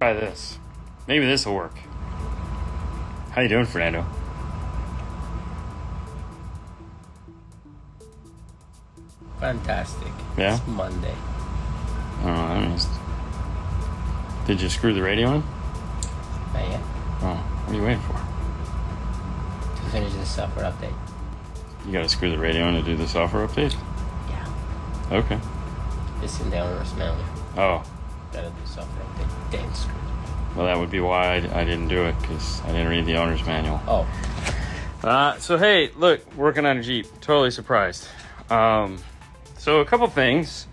Try this. Maybe this will work. How you doing, Fernando? Fantastic. Yeah? It's Monday. Oh, that means... Did you screw the radio on? Not yet. Oh, what are you waiting for? To finish the software update. You gotta screw the radio on to do the software update? Yeah. Okay. It's in the owner's manual. Oh. Gotta do software update. Then screw it. Well, that would be why I didn't do it, because I didn't read the owner's manual. Oh. So hey, look, working on a Jeep. Totally surprised. So a couple things.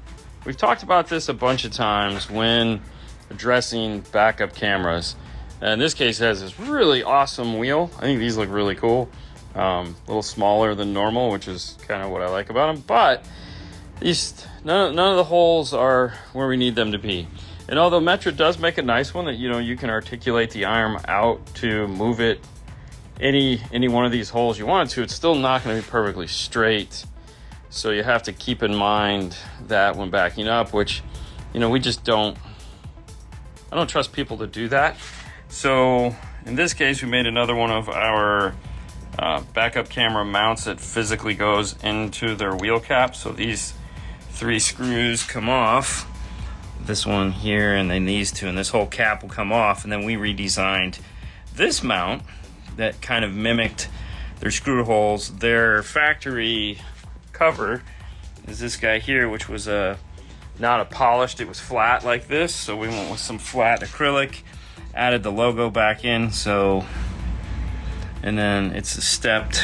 We've talked about this a bunch of times when addressing backup cameras. In this case, it has this really awesome wheel. I think these look really cool. A little smaller than normal, which is kind of what I like about them. But these none of the holes are where we need them to be. And although Metra does make a nice one that you can articulate the arm out to move it any one of these holes you want it to, it's still not going to be perfectly straight. So you have to keep in mind that when backing up, which we just don't. I don't trust people to do that. So in this case, we made another one of our backup camera mounts that physically goes into their wheel cap. So these 3 screws come off. This one here, and then these 2, and this whole cap will come off. And then we redesigned this mount that kind of mimicked their screw holes. Their factory cover is this guy here, which was not a polished, it was flat like this. So we went with some flat acrylic, added the logo back in. So, and then it steps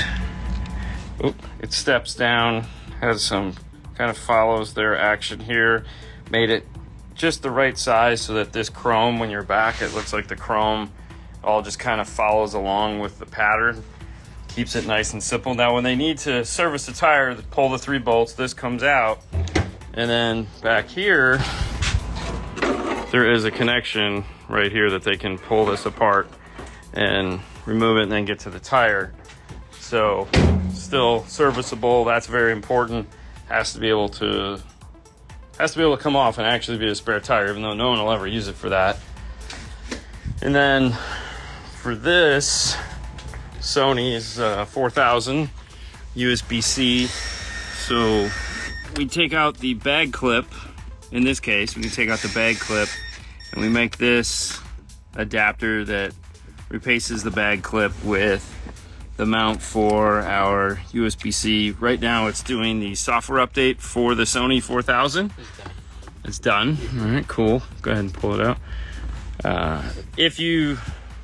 down, has some kind of follows their action here, made it just the right size so that this chrome, when you're back, it looks like the chrome all just kind of follows along with the pattern. Keeps it nice and simple. Now when they need to service the tire, pull the 3 bolts, this comes out. And then back here, there is a connection right here that they can pull this apart and remove it and then get to the tire. So still serviceable, that's very important. Has to be able to come off and actually be a spare tire, even though no one will ever use it for that. And then for this, Sony's 4000 USB-C. So we take out the bag clip. In this case, we can take out the bag clip and we make this adapter that replaces the bag clip with the mount for our USB-C. Right now it's doing the software update for the Sony 4000. It's done. All right, cool. Go ahead and pull it out. If you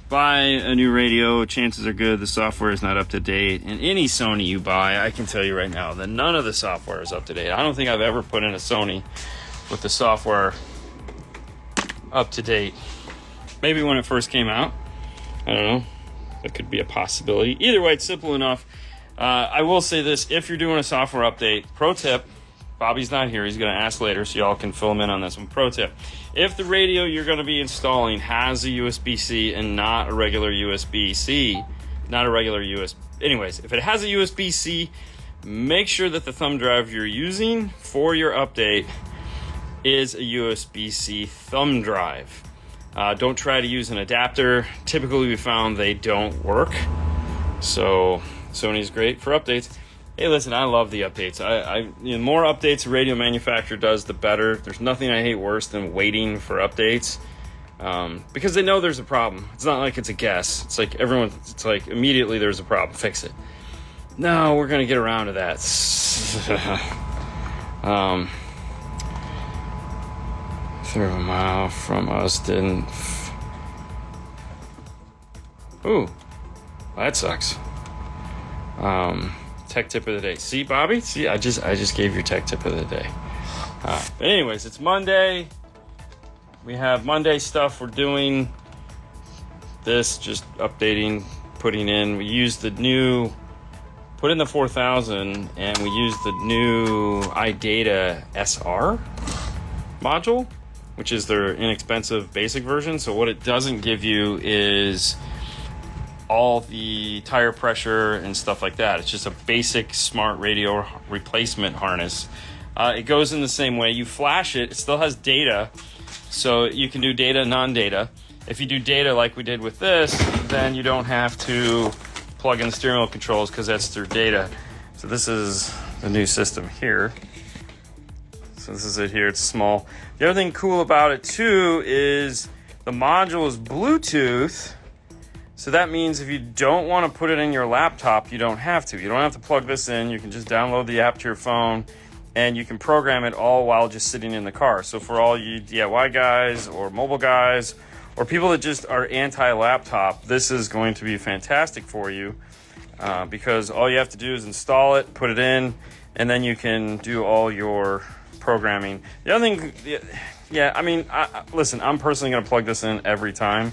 buy a new radio, chances are good the software is not up to date. And any Sony you buy, I can tell you right now that none of the software is up to date. I don't think I've ever put in a Sony with the software up to date. Maybe when it first came out. I don't know. That could be a possibility. Either way, it's simple enough. I will say this. If you're doing a software update, pro tip, Bobby's not here. He's going to ask later, so y'all can fill him in on this one. Pro tip. If the radio you're going to be installing has a USB-C and not a regular USB-C, anyways, if it has a USB-C, make sure that the thumb drive you're using for your update is a USB-C thumb drive. Don't try to use an adapter. Typically, we found they don't work. So Sony's great for updates. Hey, listen, I love the updates. The more updates a radio manufacturer does, the better. There's nothing I hate worse than waiting for updates because they know there's a problem. It's not like it's a guess. It's like immediately there's a problem. Fix it. No, we're going to get around to that. 1/3 mile from us didn't. Ooh, that sucks. Tech tip of the day. See, Bobby? See, I just gave your tech tip of the day. But anyways, it's Monday. We have Monday stuff we're doing. This just updating, putting in. We used put in the 4000, and we used the new iData SR module, which is their inexpensive basic version. So what it doesn't give you is all the tire pressure and stuff like that. It's just a basic smart radio replacement harness. It goes in the same way. You flash it, it still has data, so you can do data, non-data. if you do data like we did with this, then you don't have to plug in the steering wheel controls because that's through data. So this is the new system here. So this is it here, it's small. The other thing cool about it too is the module is Bluetooth. So that means if you don't want to put it in your laptop, you don't have to. You don't have to plug this in. You can just download the app to your phone and you can program it all while just sitting in the car. So for all you DIY guys or mobile guys or people that just are anti-laptop, this is going to be fantastic for you because all you have to do is install it, put it in, and then you can do all your programming. The other thing, listen, I'm personally going to plug this in every time.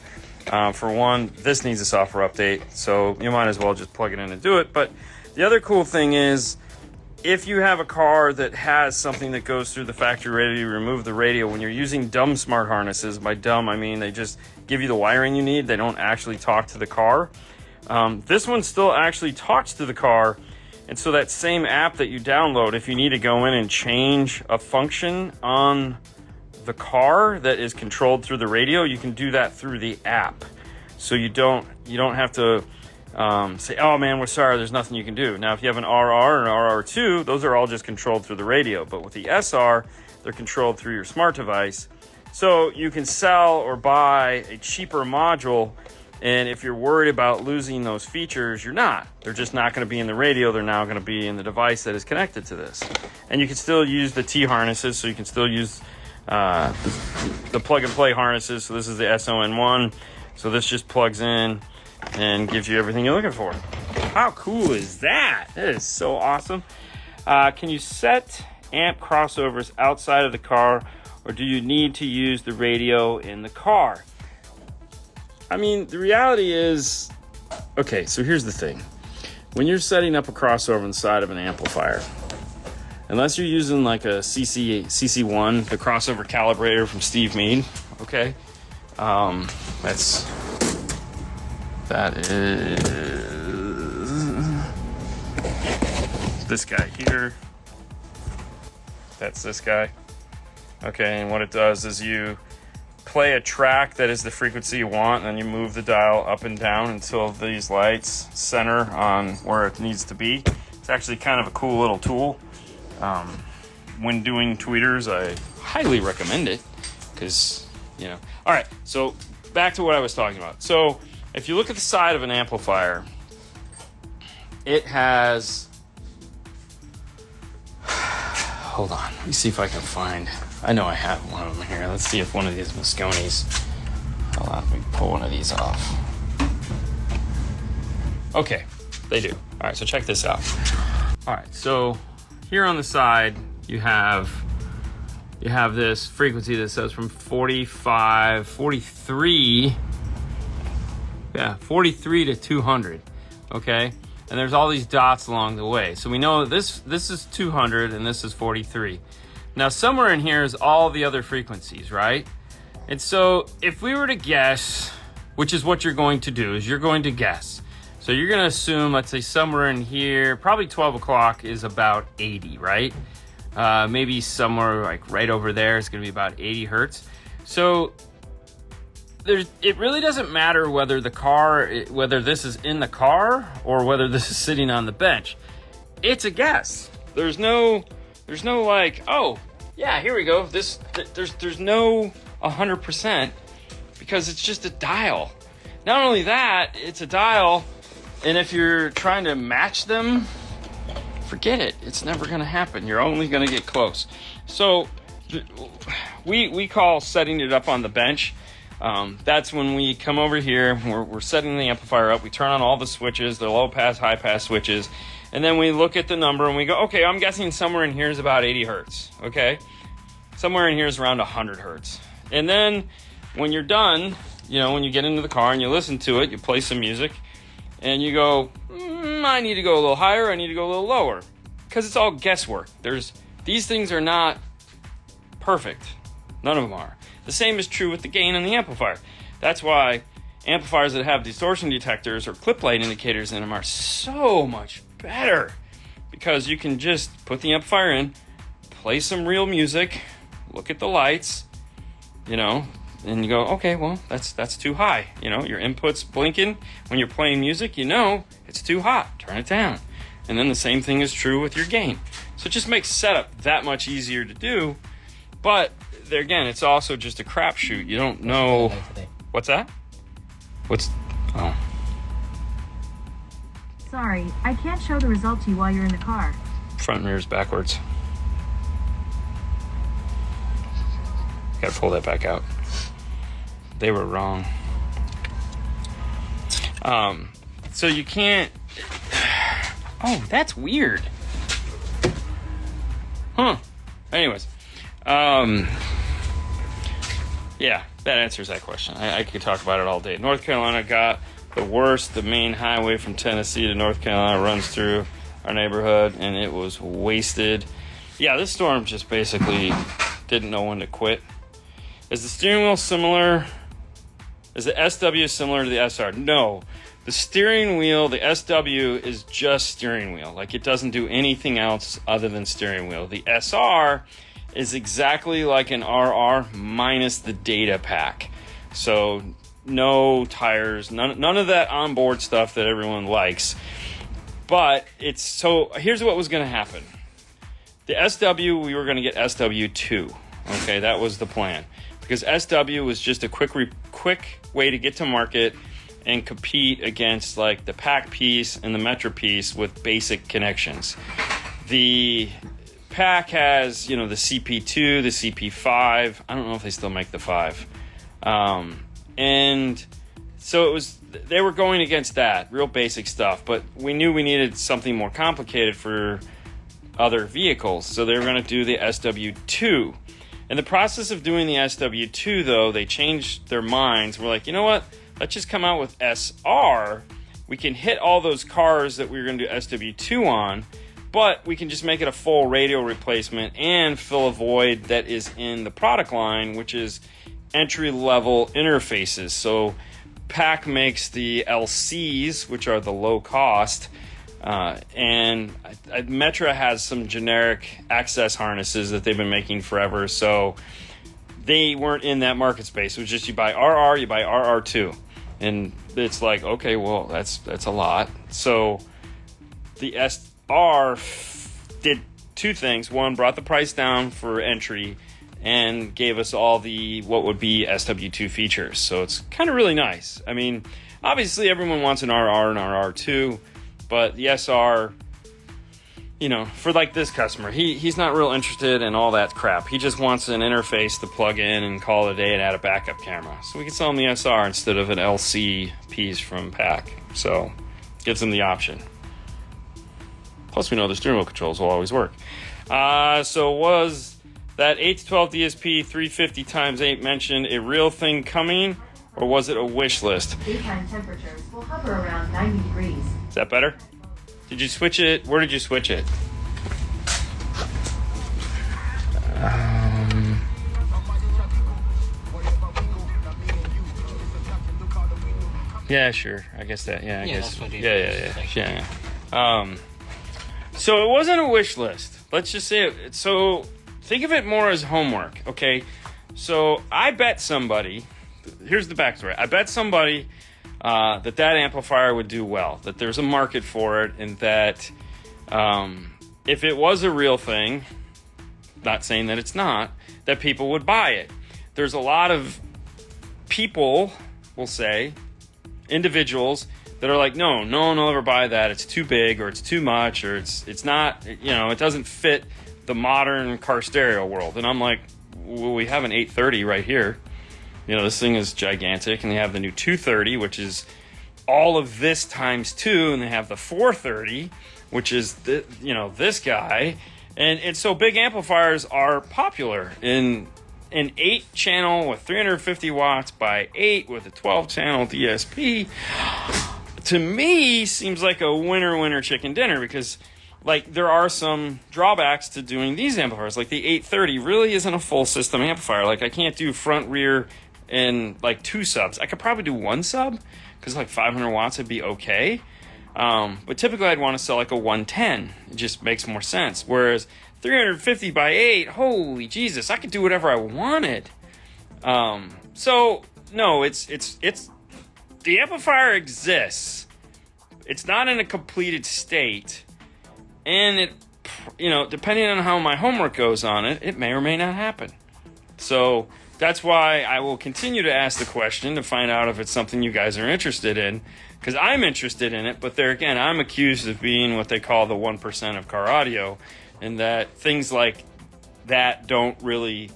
For one, this needs a software update, so you might as well just plug it in and do it. But the other cool thing is, if you have a car that has something that goes through the factory radio, you remove the radio. When you're using dumb smart harnesses, by dumb I mean they just give you the wiring you need. They don't actually talk to the car. This one still actually talks to the car. And so that same app that you download, if you need to go in and change a function on the car that is controlled through the radio, you can do that through the app. So you don't have to say, oh man, we're sorry, there's nothing you can do. Now, if you have an RR and an RR2, those are all just controlled through the radio. But with the SR, they're controlled through your smart device. So you can sell or buy a cheaper module. And if you're worried about losing those features, you're not. They're just not going to be in the radio. They're now going to be in the device that is connected to this. And you can still use the T harnesses, so you can still use the plug and play harnesses. So this is the SON1. So this just plugs in and gives you everything you're looking for. How cool is that? That is so awesome. Can you set amp crossovers outside of the car, or do you need to use the radio in the car? I mean, the reality is, okay, so here's the thing. When you're setting up a crossover inside of an amplifier, unless you're using like a CC1, the crossover calibrator from Steve Mead, okay? That is this guy here. That's this guy. Okay, and what it does is you play a track that is the frequency you want, and then you move the dial up and down until these lights center on where it needs to be. It's actually kind of a cool little tool. When doing tweeters, I highly recommend it because, All right, so back to what I was talking about. So if you look at the side of an amplifier, it has... Hold on, let me see if I can find... I know I have one of them here. Let's see if one of these Mosconis... Hold on, let me pull one of these off. Okay, they do. All right, so check this out. All right, so here on the side, you have this frequency that says from 43 to 200, okay? And there's all these dots along the way. So we know this is 200 and this is 43. Now somewhere in here is all the other frequencies, right? And so if we were to guess, which is what you're going to do, is you're going to guess. So you're going to assume, let's say somewhere in here, probably 12 o'clock is about 80, right? Maybe somewhere like right over there is going to be about 80 hertz. So it really doesn't matter whether this is in the car or whether this is sitting on the bench. It's a guess. There's no like, oh yeah, here we go. There's no 100% because it's just a dial. Not only that, it's a dial, and if you're trying to match them, forget it. It's never going to happen. You're only going to get close. So we call setting it up on the bench. That's when we come over here, we're setting the amplifier up, we turn on all the switches, the low pass, high pass switches, and then we look at the number and we go, okay, I'm guessing somewhere in here is about 80 hertz, okay? Somewhere in here is around 100 hertz. And then when you're done, when you get into the car and you listen to it, you play some music, and you go, I need to go a little higher, I need to go a little lower, because it's all guesswork. These things are not perfect. None of them are. The same is true with the gain and the amplifier. That's why amplifiers that have distortion detectors or clip light indicators in them are so much better, because you can just put the amplifier in, play some real music, look at the lights, And you go, okay, well, that's too high. You know, your input's blinking. When you're playing music, you know it's too hot. Turn it down. And then the same thing is true with your gain. So it just makes setup that much easier to do. But there again, it's also just a crapshoot. You don't know. What's that? Oh. Sorry, I can't show the result to you while you're in the car. Front mirror's backwards. Gotta pull that back out. They were wrong. So you can't. Oh, that's weird. Huh. Anyways. Yeah, that answers that question. I could talk about it all day. North Carolina got the worst. The main highway from Tennessee to North Carolina runs through our neighborhood, and it was wasted. Yeah, this storm just basically didn't know when to quit. Is the steering wheel similar? Is the SW similar to the SR? No. The steering wheel, the SW, is just steering wheel. Like, it doesn't do anything else other than steering wheel. The SR is exactly like an RR minus the data pack. So no tires, none of that onboard stuff that everyone likes. But so here's what was going to happen. The SW, we were going to get SW2. Okay, that was the plan. Because SW was just a quick way to get to market and compete against like the pack piece and the Metro piece with basic connections. The pack has, the CP2, the CP5. I don't know if they still make the 5. And so they were going against that, real basic stuff. But we knew we needed something more complicated for other vehicles. So they were going to do the SW2. In the process of doing the SW2, though, they changed their minds. We're like, you know what? Let's just come out with SR. We can hit all those cars that we were going to do SW2 on, but we can just make it a full radio replacement and fill a void that is in the product line, which is entry-level interfaces. So PAC makes the LCs, which are the low cost, and Metra has some generic access harnesses that they've been making forever. So they weren't in that market space. It was just you buy RR, you buy RR2. And it's like, okay, well, that's a lot. So the SR did two things. One, brought the price down for entry and gave us all the what would be SW2 features. So it's kind of really nice. I mean, obviously everyone wants an RR and RR2, but the SR, for like this customer, he's not real interested in all that crap. He just wants an interface to plug in and call it a day and add a backup camera. So we can sell him the SR instead of an LC piece from PAC. So gives him the option. Plus we know the steering wheel controls will always work. So was that 8 to 12 DSP 350 times 8 mentioned a real thing coming, or was it a wish list? Daytime temperatures will hover around 90 degrees. Is that better? Did you switch it? Where did you switch it? Yeah, sure. I guess that. Yeah, I guess. That's what Yeah. So it wasn't a wish list. Let's just say it. So think of it more as homework, okay? So I bet somebody. Here's the backstory. I bet somebody that amplifier would do well, that there's a market for it, and that if it was a real thing, not saying that it's not, that people would buy it. There's a lot of people, we'll say, individuals that are like, no one will ever buy that. It's too big, or it's too much, or it's not, it doesn't fit the modern car stereo world. And I'm like, well, we have an 830 right here. This thing is gigantic, and they have the new 230, which is all of this times 2, and they have the 430, which is this guy, and so big amplifiers are popular. In an 8-channel with 350 watts by 8 with a 12-channel DSP, to me seems like a winner chicken dinner, because like there are some drawbacks to doing these amplifiers. Like the 830 really isn't a full system amplifier. Like I can't do front, rear, and like 2 subs. I could probably do 1 sub because like 500 watts would be okay. But typically I'd want to sell like a 110. It just makes more sense. Whereas 350 by 8, holy Jesus, I could do whatever I wanted. So no, it's the amplifier exists. It's not in a completed state, and it, depending on how my homework goes on it, it may or may not happen. So that's why I will continue to ask the question to find out if it's something you guys are interested in, because I'm interested in it. But there again, I'm accused of being what they call the 1% of car audio, and that things like that aren't real.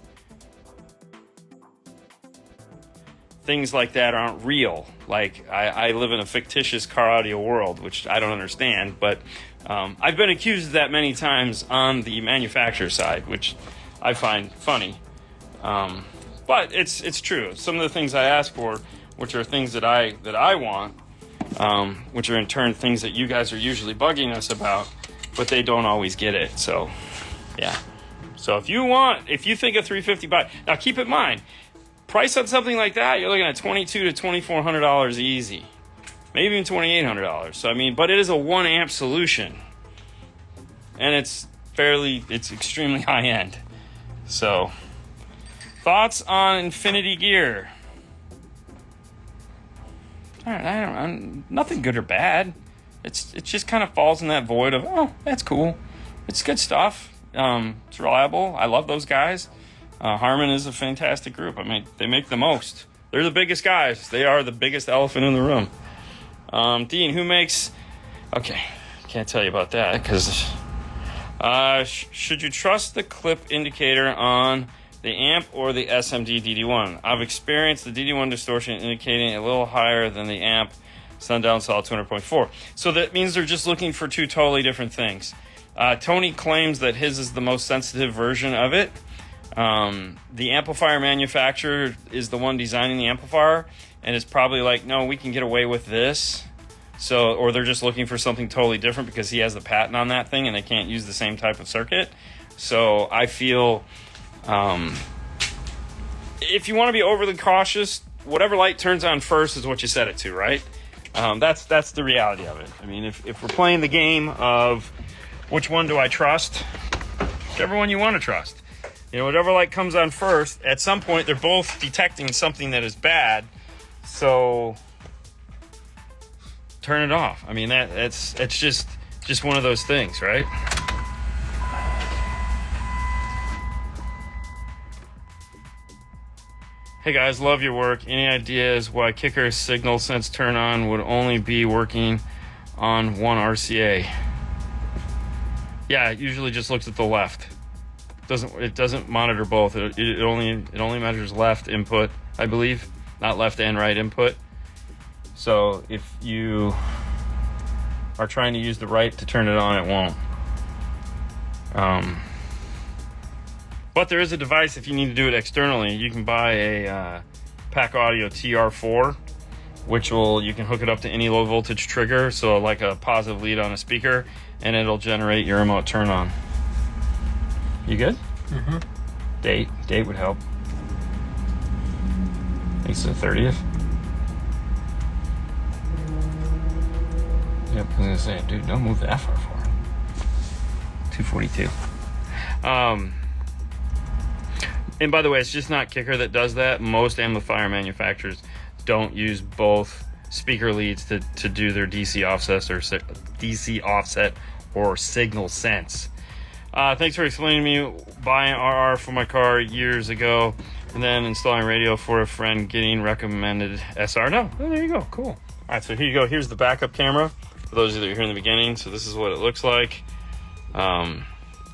Like, I live in a fictitious car audio world, which I don't understand, but I've been accused of that many times on the manufacturer side, which I find funny. But it's true. Some of the things I ask for, which are things that I want, which are in turn things that you guys are usually bugging us about, but they don't always get it. So, yeah. So if you think a $350, now keep in mind, price on something like that, you're looking at $2,200 to $2,400 easy, maybe even $2,800. So but it is a 1 amp solution, and it's extremely high end. So, thoughts on Infinity Gear? I don't, nothing good or bad. It just kind of falls in that void of, oh, that's cool. It's good stuff. It's reliable. I love those guys. Harman is a fantastic group. They make the most. They're the biggest guys. They are the biggest elephant in the room. Dean, who makes... Okay, can't tell you about that, because... should you trust the clip indicator on the amp or the SMD DD1? I've experienced the DD1 distortion indicating a little higher than the amp Sundown Solid 200.4. So that means they're just looking for two totally different things. Tony claims that his is the most sensitive version of it. The amplifier manufacturer is the one designing the amplifier, and it's probably like, no, we can get away with this. So, or they're just looking for something totally different because he has the patent on that thing and they can't use the same type of circuit. So I feel, if you want to be overly cautious, whatever light turns on first is what you set it to, right? That's the reality of it. If we're playing the game of which one do I trust, whichever one you want to trust. Whatever light comes on first, at some point they're both detecting something that is bad, so turn it off. It's just one of those things, right? Hey guys, love your work. Any ideas why Kicker signal sense turn on would only be working on one RCA? Yeah, it usually just looks at the left. It doesn't monitor both. It only measures left input, I believe, not left and right input. So if you are trying to use the right to turn it on, it won't. But there is a device if you need to do it externally. You can buy a Pack Audio TR4, which you can hook it up to any low voltage trigger, so like a positive lead on a speaker, and it'll generate your remote turn on. You good? Mm-hmm. Date would help. I think it's the 30th. Yep, I was gonna say, dude, don't move that far forward. 242. And by the way, it's just not Kicker that does that. Most amplifier manufacturers don't use both speaker leads to do their DC offset or signal sense. Thanks for explaining to me buying RR for my car years ago and then installing radio for a friend getting recommended SR. No, oh, there you go. Cool. All right, so here you go. Here's the backup camera for those of you that are here in the beginning. So this is what it looks like.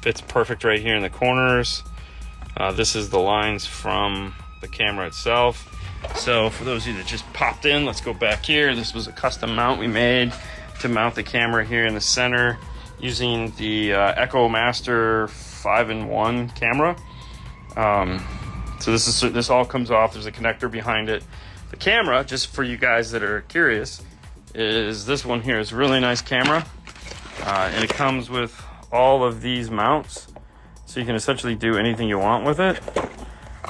Fits perfect right here in the corners. This is the lines from the camera itself. So for those of you that just popped in, let's go back here. This was a custom mount we made to mount the camera here in the center using the Echo Master 5-in-1 camera. So this all comes off. There's a connector behind it. The camera, just for you guys that are curious, is this one here. It's a really nice camera, and it comes with all of these mounts, so you can essentially do anything you want with it.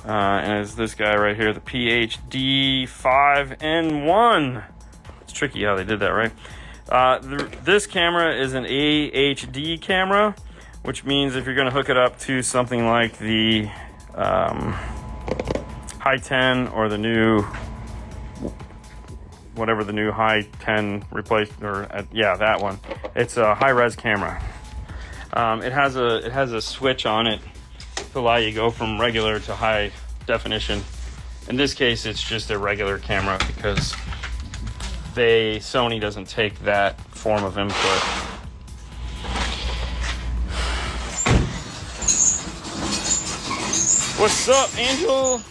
And it's this guy right here, the PhD 5-in-1. It's tricky how they did that, right? This camera is an AHD camera, which means if you're going to hook it up to something like the high high 10 or the new, whatever the new high 10 replaced, or yeah, that one. It's a high res camera. It has a switch on it to allow you to go from regular to high definition. In this case, it's just a regular camera because Sony doesn't take that form of input. What's up, Angel?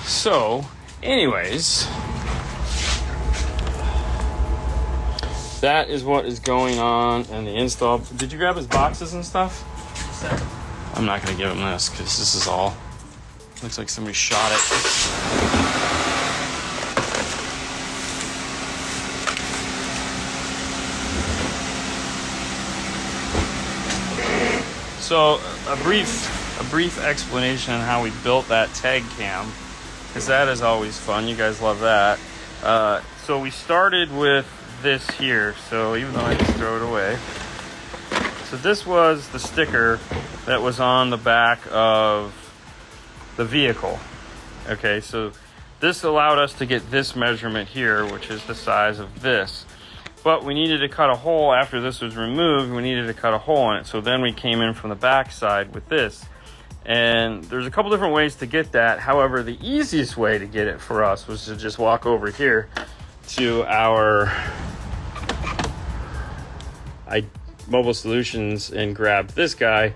So, anyways, that is what is going on in the install. Did you grab his boxes and stuff? I'm not going to give him this because this is all, looks like somebody shot it. So a brief explanation on how we built that tag cam, because that is always fun. You guys love that. So we started with this here. So even though I just throw it away, so this was the sticker that was on the back of the vehicle. Okay, so this allowed us to get this measurement here, which is the size of this. But we needed to cut a hole after this was removed. We needed to cut a hole in it. So then we came in from the back side with this. And there's a couple different ways to get that. However, the easiest way to get it for us was to just walk over here to our Mobile Solutions and grab this guy.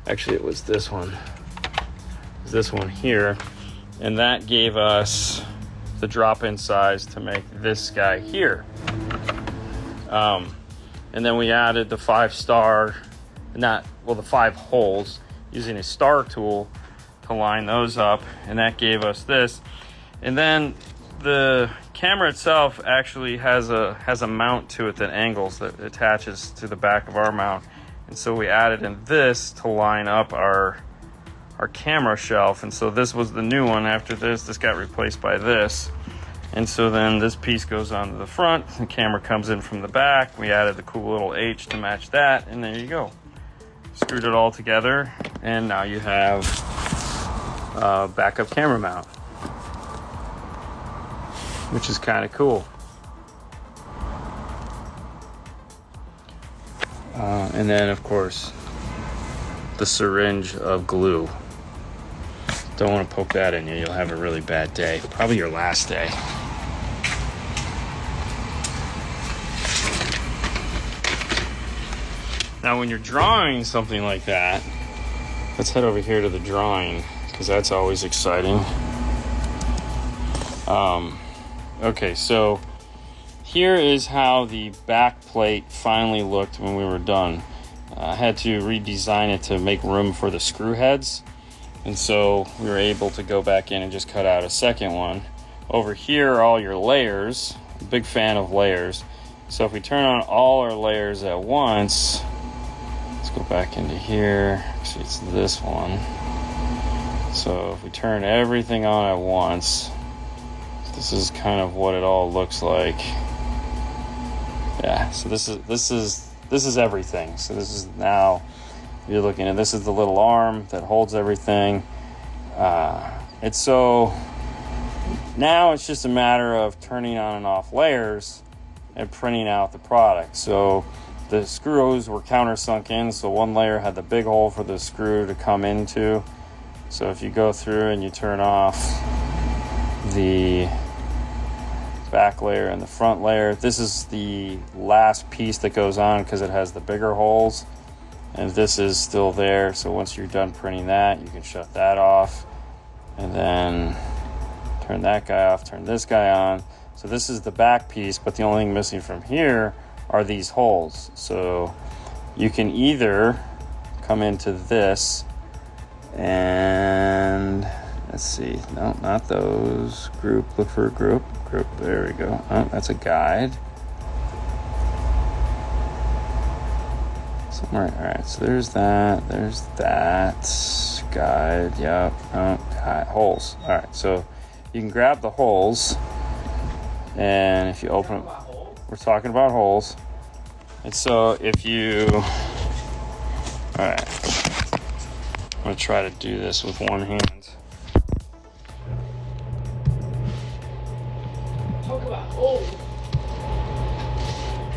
Actually, it was this one. It was this one here. And that gave us the drop-in size to make this guy here. And then we added the 5-star, the 5 holes, using a star tool to line those up, and that gave us this. And then the camera itself actually has a mount to it that angles, that attaches to the back of our mount. And so we added in this to line up our camera shelf. And so this was the new one. After this got replaced by this. And so then this piece goes onto the front, the camera comes in from the back. We added the cool little H to match that, and there you go. Screwed it all together, and now you have a backup camera mount, which is kind of cool. And then, of course, the syringe of glue. Don't want to poke that in you. You'll have a really bad day. Probably your last day. Now, when you're drawing something like that, let's head over here to the drawing, because that's always exciting. Okay, so here is how the back plate finally looked when we were done. I had to redesign it to make room for the screw heads. And so we were able to go back in and just cut out a second one. Over here are all your layers. I'm a big fan of layers. So if we turn on all our layers at once, let's go back into here. Actually, it's this one. So if we turn everything on at once, this is kind of what it all looks like. Yeah, so this is everything. So this is now, you're looking at, this is the little arm that holds everything. It's so now it's just a matter of turning on and off layers and printing out the product. So the screws were countersunk in, so one layer had the big hole for the screw to come into. So if you go through and you turn off the back layer and the front layer, this is the last piece that goes on because it has the bigger holes. And this is still there, so once you're done printing that, you can shut that off. And then turn that guy off, turn this guy on. So this is the back piece, but the only thing missing from here are these holes. So you can either come into this and, let's see, no, not those. Group, look for a group, there we go. Oh, that's a guide. Somewhere, all right, so there's that guide, yep, holes. All right, so you can grab the holes, and if you open them, we're talking about holes. And so if you, all right, I'm gonna try to do this with one hand. Talk about holes.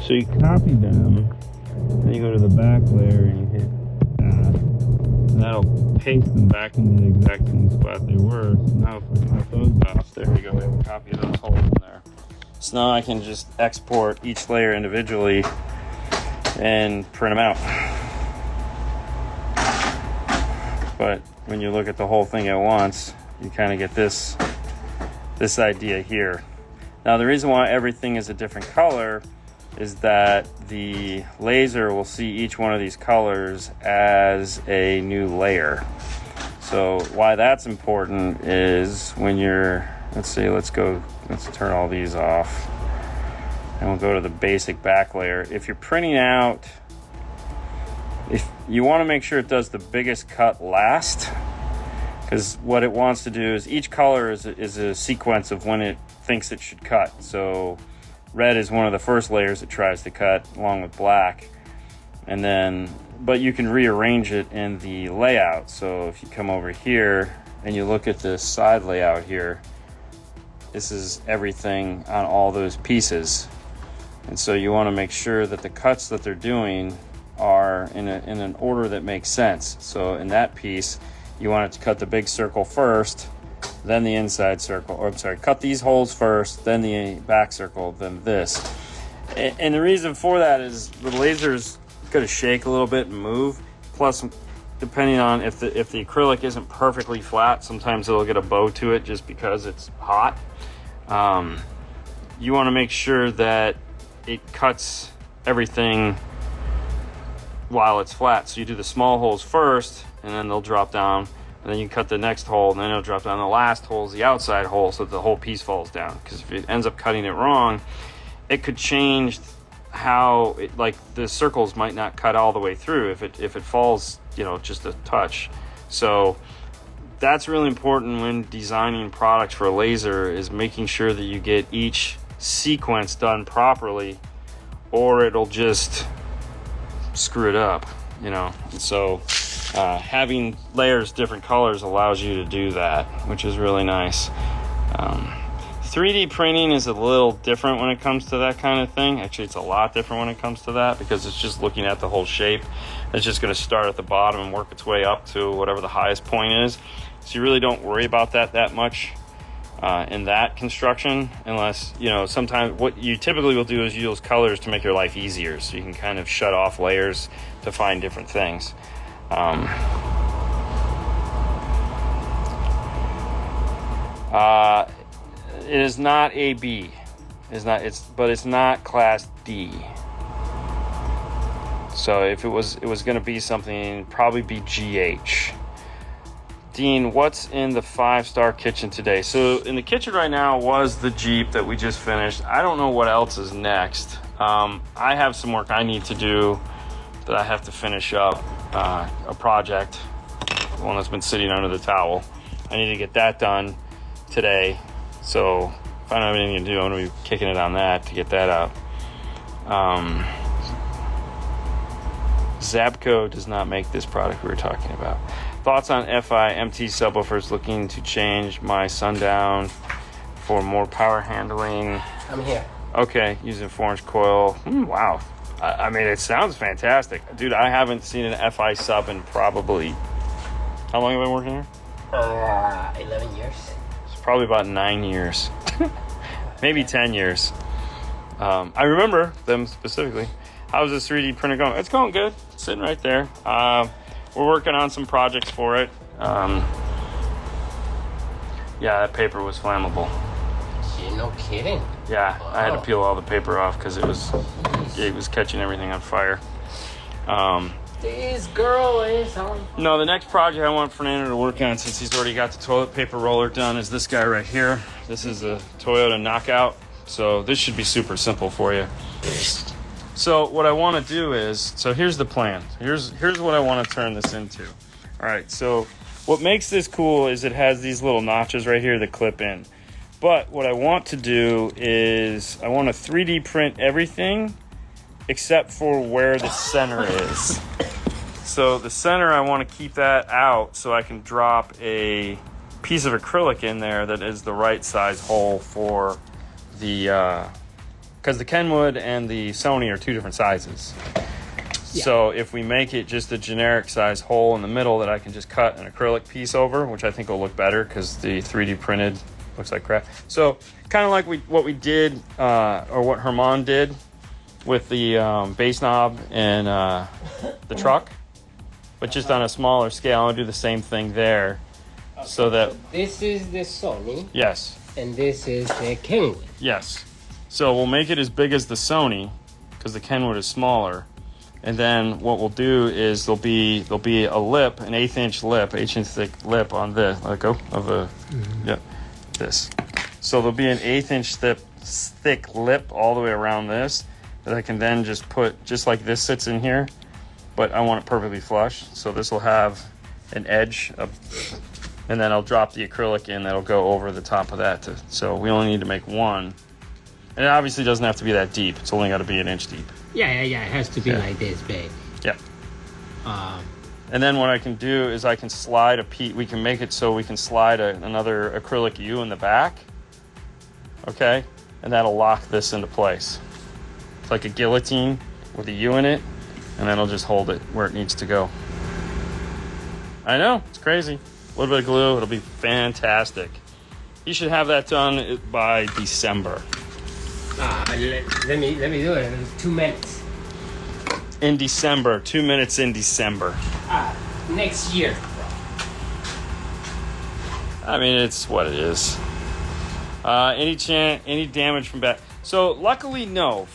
So you copy them, then you go to the back layer and you hit that. And that'll paste them back into the exact same spot they were. So now if we cut those off, there we go, we have a copy of those holes in there. So now I can just export each layer individually and print them out. But when you look at the whole thing at once, you kind of get this idea here. Now the reason why everything is a different color is that the laser will see each one of these colors as a new layer. So why that's important is when you're, let's turn all these off and we'll go to the basic back layer. If you're printing out, if you want to make sure it does the biggest cut last, because what it wants to do is each color is a sequence of when it thinks it should cut. So red is one of the first layers it tries to cut along with black, and then but you can rearrange it in the layout. So if you come over here and you look at the side layout here, this is everything on all those pieces, and so you want to make sure that the cuts that they're doing are in an order that makes sense. So in that piece you want it to cut the big circle first, then the inside circle, or I'm sorry, cut these holes first, then the back circle, then this. And the reason for that is the laser's going to shake a little bit and move. Plus, depending on if the acrylic isn't perfectly flat, sometimes it'll get a bow to it just because it's hot. You want to make sure that it cuts everything while it's flat. So you do the small holes first, and then they'll drop down. And then you cut the next hole, and then it'll drop down. The last hole is the outside hole, so that the whole piece falls down. Because if it ends up cutting it wrong, it could change how it, like the circles might not cut all the way through if it falls, just a touch. So that's really important when designing products for a laser, is making sure that you get each sequence done properly, or it'll just screw it up, And so having layers different colors allows you to do that, which is really nice. 3D printing is a little different when it comes to that kind of thing. Actually, it's a lot different when it comes to that, because it's just looking at the whole shape. It's just going to start at the bottom and work its way up to whatever the highest point is. So you really don't worry about that much in that construction, unless, sometimes what you typically will do is use colors to make your life easier, so you can kind of shut off layers to find different things. It is not AB. But it's not class D. So if it was going to be something, it'd probably be GH. Dean, what's in the 5-star kitchen today? So in the kitchen right now was the Jeep that we just finished. I don't know what else is next. I have some work I need to do that I have to finish up. A project, the one that's been sitting under the towel. I need to get that done today. So if I don't have anything to do, I'm going to be kicking it on that to get that out. Zabco does not make this product we were talking about. Thoughts on FI MT subwoofers, looking to change my Sundown for more power handling. I'm here. Okay, using 4-inch coil. Wow. I mean, it sounds fantastic. Dude, I haven't seen an FI sub in probably... How long have I been working here? 11 years. It's probably about 9 years. Maybe 10 years. I remember them specifically. How's this 3D printer going? It's going good. It's sitting right there. We're working on some projects for it. Yeah, that paper was flammable. You're no kidding. Yeah, wow. I had to peel all the paper off because it was catching everything on fire. This girl is on. No, the next project I want Fernando to work on, since he's already got the toilet paper roller done, is this guy right here. This is a Toyota Knockout. So this should be super simple for you. So what I want to do is, so here's the plan. Here's what I want to turn this into. All right, so what makes this cool is it has these little notches right here that clip in. But what I want to do is I want to 3D print everything except for where the center is. So the center, I want to keep that out so I can drop a piece of acrylic in there that is the right size hole for the, because the Kenwood and the Sony are 2 different sizes. Yeah. So if we make it just a generic size hole in the middle that I can just cut an acrylic piece over, which I think will look better because the 3D printed looks like crap. So kind of like what we did, or what Herman did with the bass knob and the truck, but just on a smaller scale. I'll do the same thing there. Okay, so that this is the Sony. Yes. And this is the Kenwood. Yes. So we'll make it as big as the Sony because the Kenwood is smaller. And then what we'll do is there'll be a lip, an 1/8 inch lip, 1/8 inch thick lip on this. Let go of a this. So there'll be an 1/8 inch thick lip all the way around this that I can then just put, just like this sits in here, but I want it perfectly flush. So this will have an edge of, and then I'll drop the acrylic in that'll go over the top of that. So we only need to make one. And it obviously doesn't have to be that deep. It's only got to be 1 inch deep. Yeah. It has to be like this big. Yeah. And then what I can do is I can slide a piece. We can make it so we can slide another acrylic U in the back. Okay? And that'll lock this into place. It's like a guillotine with a U in it. And then it'll just hold it where it needs to go. I know. It's crazy. A little bit of glue. It'll be fantastic. You should have that done by December. Let me do it in 2 minutes. In December. 2 minutes in December. Next year. I mean, it's what it is. Any damage from back? So luckily, no.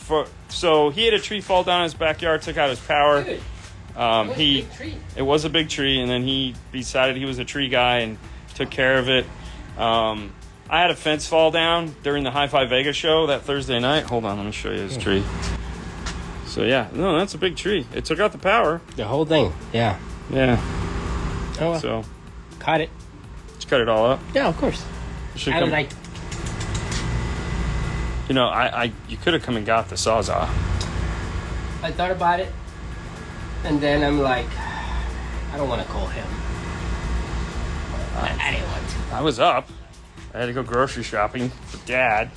So he had a tree fall down in his backyard, took out his power. Dude, it was a big tree, and then he decided he was a tree guy and took care of it. I had a fence fall down during the Hi-Fi Vegas show that Thursday night. Hold on, let me show you this tree. So yeah, no, that's a big tree. It took out the power. The whole thing. Yeah. Yeah. Oh well. So cut it. just cut it all up. Yeah, of course. I like. You know, you could have come and got the Sawzall. I thought about it, and then I'm like, I don't want to call him. I didn't want to. I was up. I had to go grocery shopping for Dad.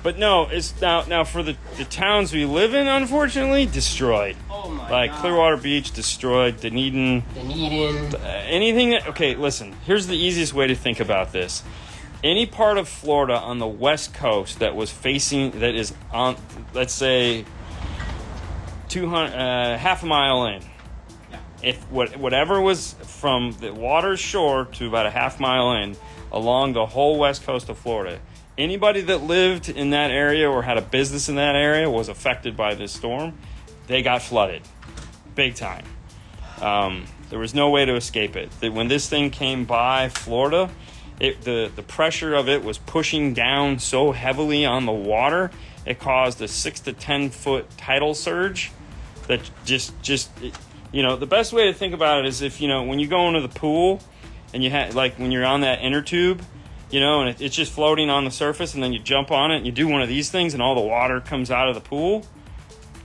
But no, it's now for the towns we live in, unfortunately, destroyed. Oh my like God. Clearwater Beach, destroyed. Dunedin. Anything that... Okay, listen. Here's the easiest way to think about this. Any part of Florida on the west coast that is on, let's say, 200, half a mile in. If whatever was from the water's shore to about a half mile in, along the whole west coast of Florida, anybody that lived in that area or had a business in that area was affected by this storm. They got flooded, big time. There was no way to escape it. When this thing came by Florida, the pressure of it was pushing down so heavily on the water, it caused a 6 to 10 foot tidal surge that the best way to think about it is if, when you go into the pool and you have, like when you're on that inner tube, and it's just floating on the surface, and then you jump on it and you do one of these things and all the water comes out of the pool.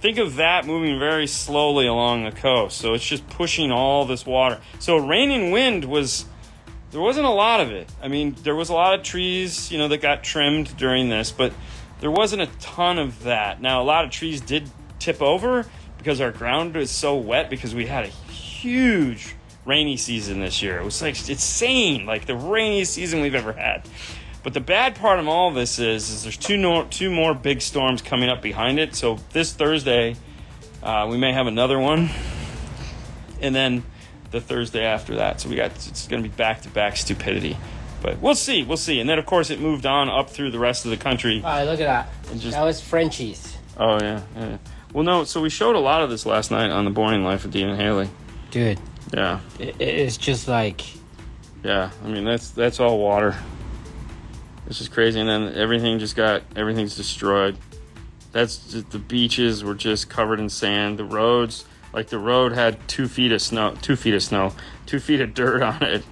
Think of that moving very slowly along the coast. So it's just pushing all this water. So rain and wind there wasn't a lot of it. I mean, there was a lot of trees, that got trimmed during this, but there wasn't a ton of that. Now, a lot of trees did tip over because our ground is so wet because we had a huge rainy season this year. It was like insane, like the rainiest season we've ever had. But the bad part of all of this is there's two more big storms coming up behind it. So this Thursday, we may have another one, and then the Thursday after that. So it's going to be back-to-back stupidity. But we'll see. And then, of course, it moved on up through the rest of the country. All right, look at that. That was Frenchies. Oh, yeah. Well, no, so we showed a lot of this last night on The Boring Life of Dean and Haley. Dude. Yeah. It's just like... Yeah, I mean, that's all water. It's just crazy. And then everything's destroyed. The beaches were just covered in sand. The roads, like the road had 2 feet of snow, 2 feet of dirt on it.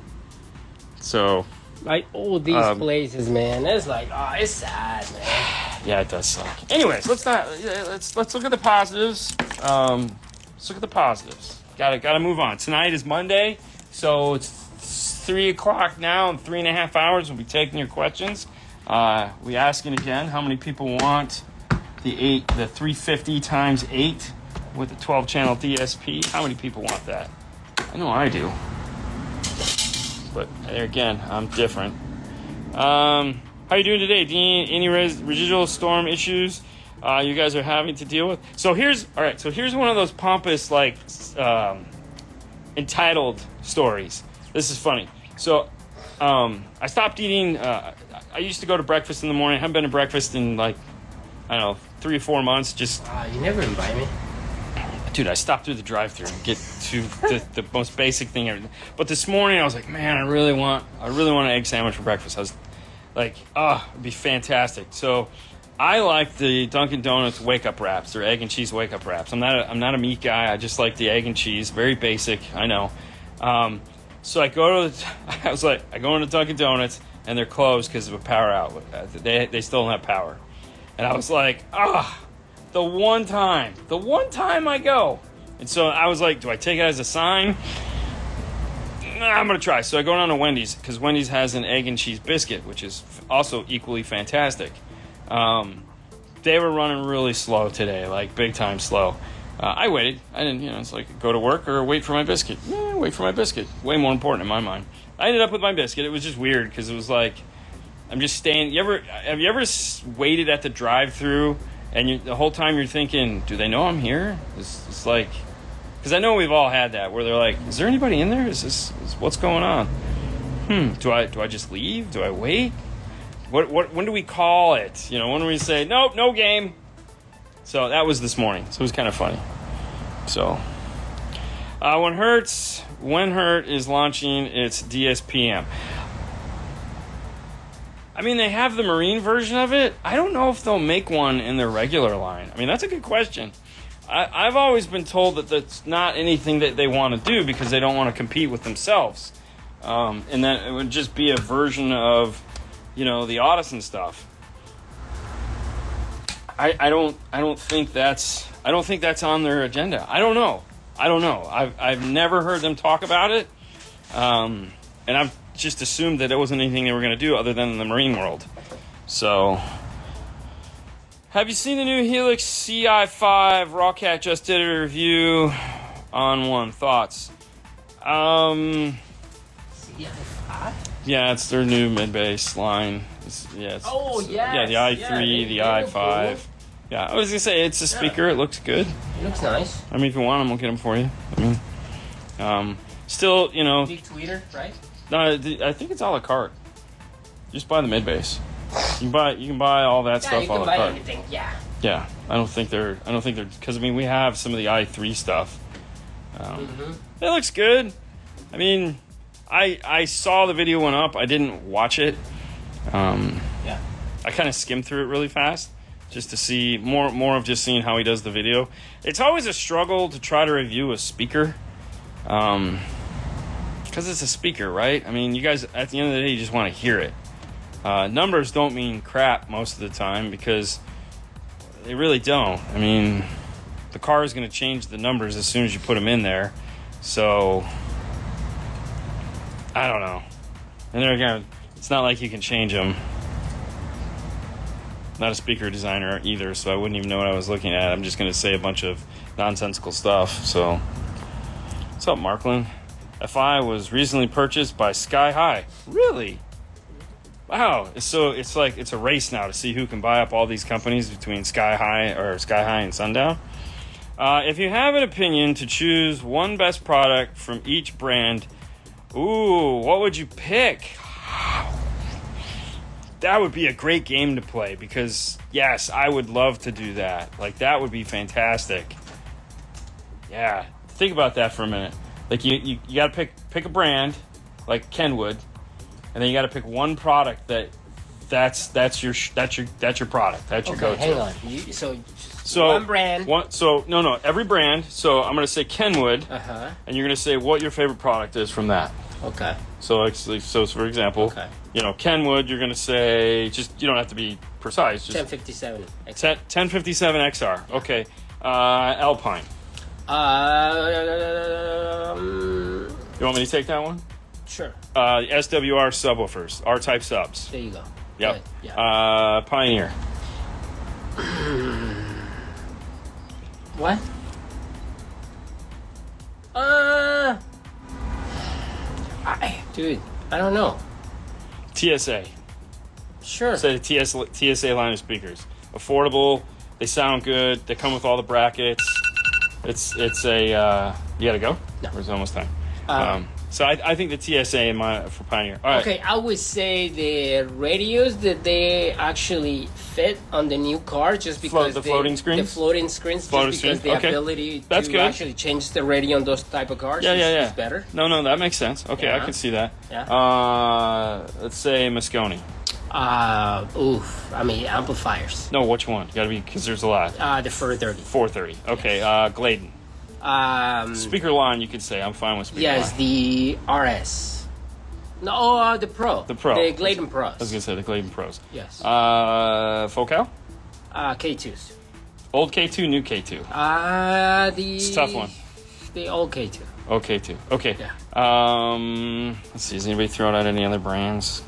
So Like all these places, man. It's like, oh, it's sad, man. Yeah, it does suck. Anyways, let's look at the positives. Let's look at the positives. Gotta move on. Tonight is Monday, so it's 3 o'clock now. In 3.5 hours, we'll be taking your questions. We asking again how many people want the 350 times 8 with the 12-channel DSP. How many people want that? I know I do. But there again, I'm different. How you doing today, Dean? Any residual storm issues you guys are having to deal with? So here's one of those pompous, like, entitled stories. This is funny. So I stopped eating. I used to go to breakfast in the morning. I haven't been to breakfast in, like, I don't know, 3 or 4 months. Just you never invite me. Dude, I stopped through the drive-thru and get to the most basic thing ever. But this morning I was like, man, I really want an egg sandwich for breakfast. I was like, it'd be fantastic. So I like the Dunkin' Donuts wake-up wraps. They're egg and cheese wake-up wraps. I'm not a meat guy. I just like the egg and cheese. Very basic, I know. So I go into Dunkin' Donuts and they're closed because of a power outlet. They still don't have power. And I was like, the one time I go. And so I was like, do I take it as a sign? Nah, I'm going to try. So I go down to Wendy's because Wendy's has an egg and cheese biscuit, which is also equally fantastic. They were running really slow today, like big time slow. I waited. I didn't, it's like go to work or wait for my biscuit. Wait for my biscuit. Way more important in my mind. I ended up with my biscuit. It was just weird because it was like, I'm just staying. Have you ever waited at the drive-thru and the whole time you're thinking, do they know I'm here? It's like, because I know we've all had that where they're like, is there anybody in there? What's going on? Do I just leave? Do I wait? When do we call it? When do we say, nope, no game? So that was this morning. So it was kind of funny. So when Hurt is launching its DSPM. I mean, they have the Marine version of it. I don't know if they'll make one in their regular line. I mean, that's a good question. I've always been told that that's not anything that they want to do because they don't want to compete with themselves. And that it would just be a version of, the Audison stuff. I don't think that's on their agenda. I don't know. I've never heard them talk about it. And I've just assumed that it wasn't anything they were going to do other than in the Marine world. So, have you seen the new Helix CI5? Rawcat just did a review on one. Thoughts? CI5? Yeah, it's their new mid-bass line. Yeah, the i3, the i5. Cool. Yeah, I was going to say, it's a speaker. It looks good. It looks nice. I mean, if you want them, we'll get them for you. I mean, still, Big tweeter, right? No, I think it's a la carte. Just buy the mid-bass. You can buy all that stuff a la carte. Anything. Yeah. I don't think they're because I mean we have some of the i3 stuff. It looks good. I mean, I saw the video went up. I didn't watch it. I kind of skimmed through it really fast just to see more of just seeing how he does the video. It's always a struggle to try to review a speaker. Because it's a speaker, right? I mean, you guys, at the end of the day, you just want to hear it. Numbers don't mean crap most of the time because they really don't. I mean, the car is going to change the numbers as soon as you put them in there. So, I don't know. And there again, it's not like you can change them. Not a speaker designer either, so I wouldn't even know what I was looking at. I'm just going to say a bunch of nonsensical stuff. So, what's up, Markland? FI was recently purchased by Sky High. Really? Wow. So it's like it's a race now to see who can buy up all these companies between Sky High and Sundown. If you have an opinion to choose one best product from each brand, what would you pick? That would be a great game to play because, yes, I would love to do that. Like, that would be fantastic. Yeah. Think about that for a minute. Like you got to pick a brand, like Kenwood, and then you got to pick one product that's your product. That's your go-to. Hang on. So one brand. Every brand. So I'm going to say Kenwood, and you're going to say what your favorite product is from that. Okay. So actually, for example, Okay. Kenwood, you're going to say, you don't have to be precise. Just 1057. 1057 XR. Yeah. Okay. Alpine. You want me to take that one? Sure. SWR subwoofers, R-type subs. There you go. Yep. Good. Yeah. Pioneer. What? Dude, I don't know. TSA. Sure. Say the TSA line of speakers. Affordable. They sound good. They come with all the brackets. It's a. You gotta go? No. Or is it almost time? So I think the TSA for Pioneer. All right. Okay, I would say the radios that they actually fit on the new car, just because the floating screens? The floating screens, Floating just because screens, the okay. ability That's to good. actually change the radio on those type of cars is better. No, that makes sense. Okay, I Yeah. can see that. Yeah. Let's say Moscone. Amplifiers. No, which one? Got to be, because there's a lot. The 430. 430. Okay. Gladen. Speaker line, you could say. I'm fine with speaker line. Yes, the RS. No, the Pro. The Pro. The Gladen Pros. I was gonna say the Gladen Pros. Yes. Focal. K2s. Old K2, new K2. It's a tough one. The old K2. Old K2. Okay. Yeah. Let's see. Is anybody throwing out any other brands?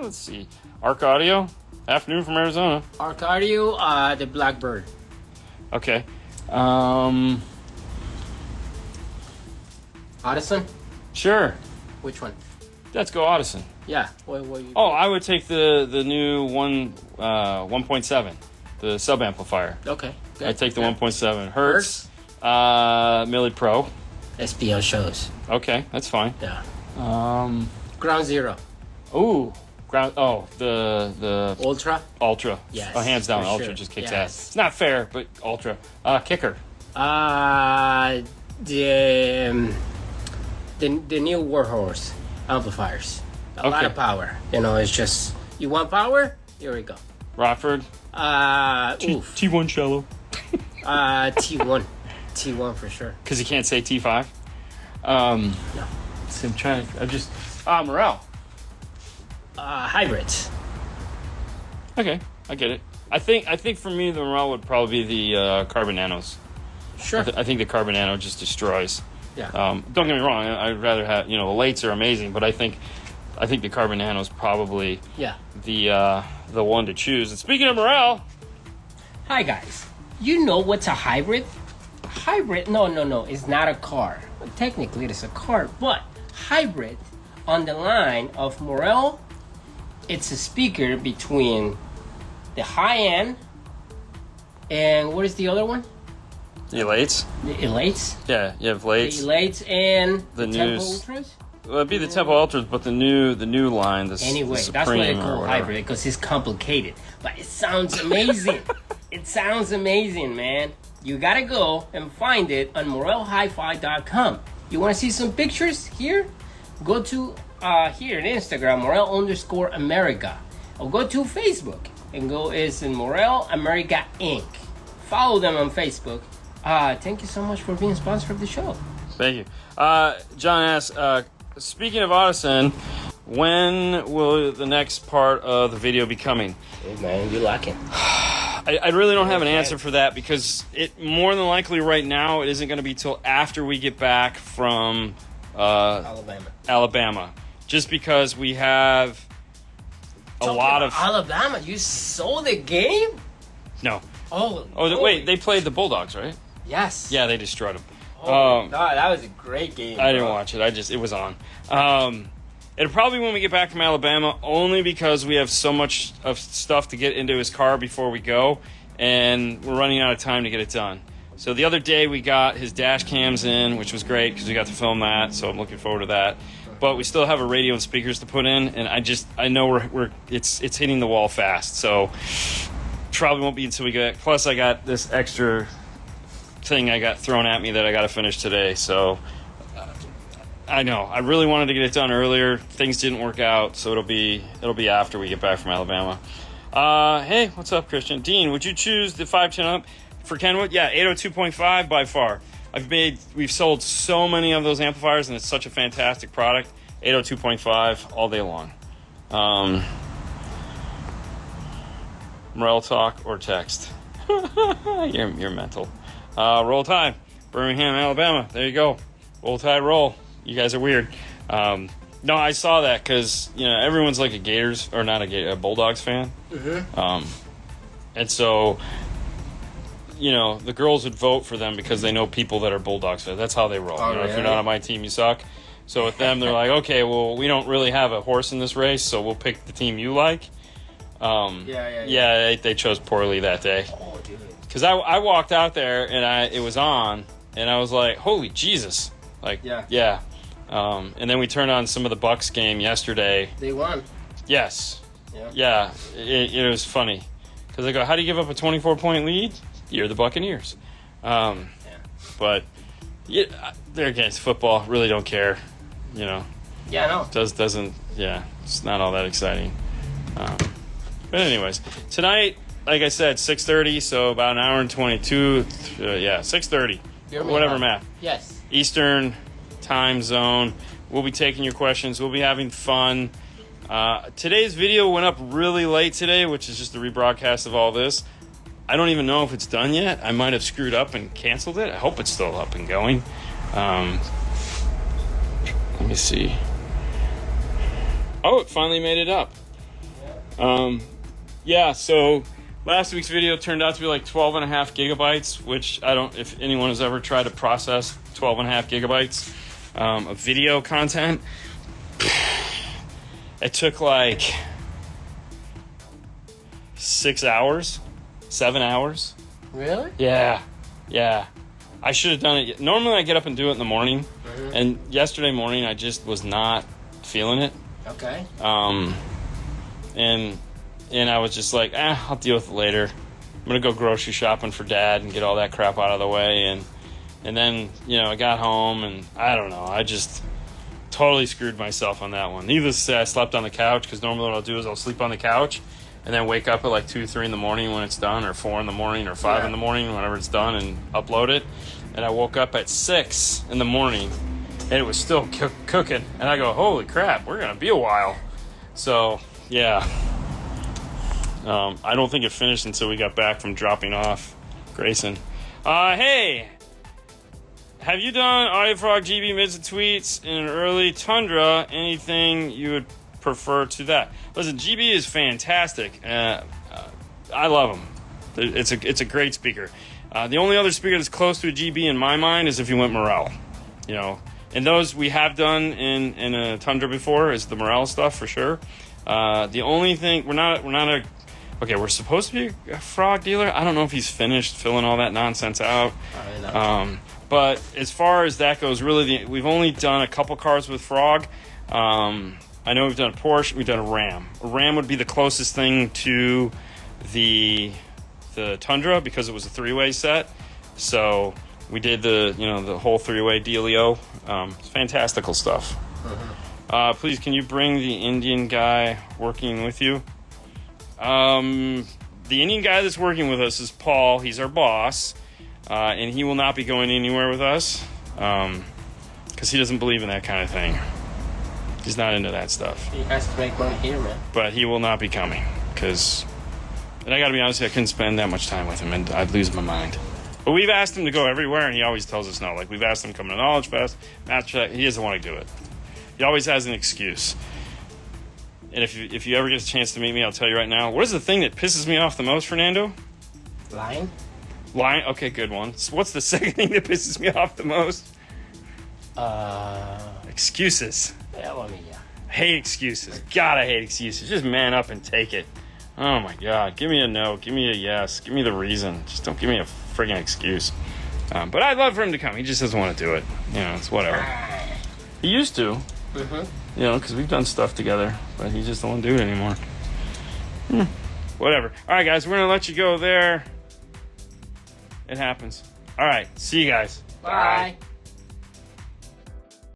Let's see. Arc Audio. Afternoon from Arizona. Our cardio, the Blackbird. Okay. Audison? Sure. Which one? Let's go Audison. Yeah. What you? Oh, I would take the new 1.7, the sub amplifier. Okay. Good. I'd take the Yeah. 1.7 Hertz. Milli Pro. SPL shows. Okay, that's fine. Yeah. Ground Zero. The Ultra. Ultra. Yes, Hands down, for Ultra sure. just kicks Yes. ass. It's not fair, but Ultra. Kicker. The new Warhorse amplifiers. A lot Okay. of power. It's just, you want power? Here we go. Rockford. T1 shallow. T1. T1 for sure. Because you can't say T5. No. So Morel. Hybrids. Okay, I get it. I think for me the Morel would probably be the Carbon Nanos. Sure. I think the Carbon Nano just destroys. Yeah. Don't get me wrong. I'd rather have the Lates are amazing, but I think the Carbon Nano is probably the one to choose. And speaking of Morel, Hi guys. You know what's a hybrid? Hybrid? No. It's not a car. Technically, it's a car, but hybrid on the line of Morel. It's a speaker between the high end and what is the other one? the Lates. The Elates. Yeah, you have The Lates. Elates and The Tempo news. Ultras. Well, it'd be the Tempo Ultras, but the new line. Anyway, the that's what I Supreme or call whatever. hybrid because it's complicated, but it sounds amazing. It sounds amazing, man. You gotta go and find it on morelhifi.com. You want to see some pictures here? Go to here on Instagram, Morel_America, or go to Facebook and it's in Morel America Inc. Follow them on Facebook. Thank you so much for being sponsor of the show. Thank you. John asks, speaking of Audison, when will the next part of the video be coming? Hey man, you like it? I really don't have an answer for that because it more than likely right now it isn't going to be till after we get back from Alabama. Just because we have a lot of Alabama. You saw the game? no. Oh, Wait, they played the Bulldogs, right? Yes. Yeah, they destroyed them. Oh my God, that was a great game. I didn't watch it. It was on. It'll probably when we get back from Alabama, only because we have so much of stuff to get into his car before we go, and we're running out of time to get it done. So the other day we got his dash cams in, which was great because we got to film that. So I'm looking forward to that. But we still have a radio and speakers to put in, and I know it's hitting the wall fast. So probably won't be until we get. Plus I got this extra thing I got thrown at me that I got to finish today. So. I know. I really wanted to get it done earlier. Things didn't work out, so it'll be after we get back from Alabama. Hey, what's up, Christian? Dean, would you choose the 510 up for Kenwood? Yeah, 802.5 by far. we've sold so many of those amplifiers, and it's such a fantastic product. 802.5 all day long. Morel talk or text. You're mental. Roll Tide, Birmingham, Alabama. There you go. Roll Tide, roll. You guys are weird. No, I saw that because everyone's like a Gators or not a Bulldogs fan. Mm-hmm. And so the girls would vote for them because they know people that are Bulldogs fans. That's how they roll. Oh, If you're not on my team, you suck. So with them, they're like, okay, well, we don't really have a horse in this race, so we'll pick the team you like. Yeah, they chose poorly that day. Oh, dude. Because I walked out there and it was on, and I was like, holy Jesus. Like, yeah. And then we turned on some of the Bucks game yesterday. They won. Yes. Yeah. It was funny. Because I go, how do you give up a 24-point lead? You're the Buccaneers. But they're against football. Really don't care. Yeah, I know. It's not all that exciting. But anyways, tonight, like I said, 6:30, so about an hour and 22. 6:30. Whatever math. Yes. Eastern time zone. We'll be taking your questions. We'll be having fun. Today's video went up really late today, which is just a rebroadcast of all this. I don't even know if it's done yet. I might have screwed up and canceled it. I hope it's still up and going. Let me see. Oh, it finally made it up. So last week's video turned out to be like 12.5 gigabytes, which I don't, if anyone has ever tried to process 12.5 gigabytes of video content, it took like 6 hours, 7 hours. Really? Yeah. I should have done it. Normally I get up and do it in the morning, and yesterday morning I just was not feeling it. Okay. And I was just like, I'll deal with it later. I'm gonna go grocery shopping for Dad and get all that crap out of the way, and then I got home and I don't know, I just totally screwed myself on that one. Needless to say, I slept on the couch because normally what I'll do is I'll sleep on the couch and then wake up at like 2, 3 in the morning when it's done, or 4 in the morning, or 5 in the morning, whenever it's done, and upload it. And I woke up at 6 in the morning and it was still cooking, and I go, holy crap, we're gonna be a while. So yeah. I don't think it finished until we got back from dropping off Grayson. Hey, have you done Audio Frog GB mids and tweets in an early Tundra? Anything you would prefer to that? Listen, GB is fantastic. I love him. It's a great speaker. The only other speaker that's close to a GB in my mind is if you went Morel. And those we have done in a Tundra before is the Morel stuff for sure. The only thing we're supposed to be a frog dealer. I don't know if he's finished filling all that nonsense out. But as far as that goes, really, we've only done a couple cars with frog. I know we've done a Porsche, we've done a Ram. A Ram would be the closest thing to the Tundra because it was a 3-way set. So we did the whole 3-way dealio. It's fantastical stuff. Please, can you bring the Indian guy working with you? The Indian guy that's working with us is Paul. He's our boss, and he will not be going anywhere with us because he doesn't believe in that kind of thing. He's not into that stuff. He has to make money here, man. But he will not be coming and I got to be honest, I couldn't spend that much time with him, and I'd lose my mind. But we've asked him to go everywhere, and he always tells us no. Like, we've asked him to come to Knowledge Fest, Master, he doesn't want to do it. He always has an excuse. And if you ever get a chance to meet me, I'll tell you right now, what is the thing that pisses me off the most, Fernando? Lying? Okay, good one. So what's the second thing that pisses me off the most? Excuses. Yeah. I hate excuses. God, I hate excuses. Just man up and take it. Oh my God. Give me a no. Give me a yes. Give me the reason. Just don't give me a friggin' excuse. But I'd love for him to come. He just doesn't want to do it. It's whatever. He used to. Because we've done stuff together, but he just don't want to do it anymore. Whatever. All right, guys, we're going to let you go there. It happens. All right, see you guys. Bye.